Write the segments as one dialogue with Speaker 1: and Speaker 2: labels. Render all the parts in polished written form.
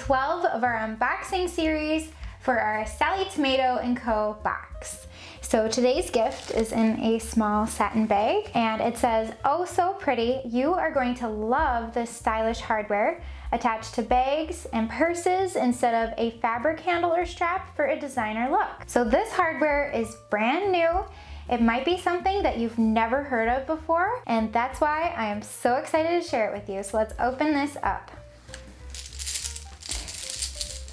Speaker 1: 12 of our unboxing series for our Sallie Tomato Co box. So today's gift is in a small satin bag and it says, "Oh so pretty, you are going to love this stylish hardware attached to bags and purses instead of a fabric handle or strap for a designer look." So this hardware is brand new. It might be something that you've never heard of before, and that's why I am so excited to share it with you. So let's open this up.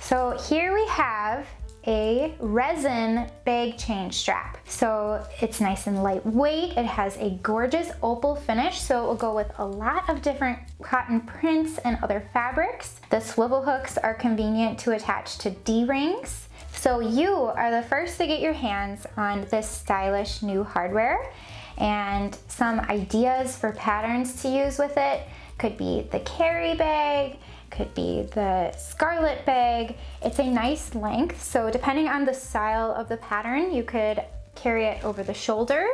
Speaker 1: So here we have a resin bag chain strap. So it's nice and lightweight. It has a gorgeous opal finish, so it will go with a lot of different cotton prints and other fabrics. The swivel hooks are convenient to attach to D-rings. So you are the first to get your hands on this stylish new hardware, and some ideas for patterns to use with it could be the carry bag, could be the scarlet bag. It's a nice length, so depending on the style of the pattern, you could carry it over the shoulder,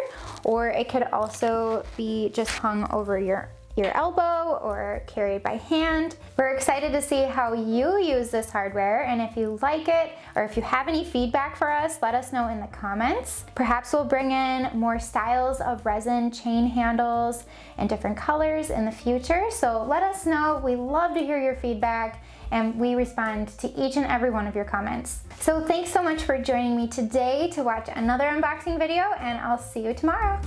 Speaker 1: or it could also be just hung over your elbow or carried by hand. We're excited to see how you use this hardware, and if you like it or if you have any feedback for us, let us know in the comments. Perhaps we'll bring in more styles of resin chain handles and different colors in the future, so let us know. We love to hear your feedback and we respond to each and every one of your comments. So thanks so much for joining me today to watch another unboxing video, and I'll see you tomorrow.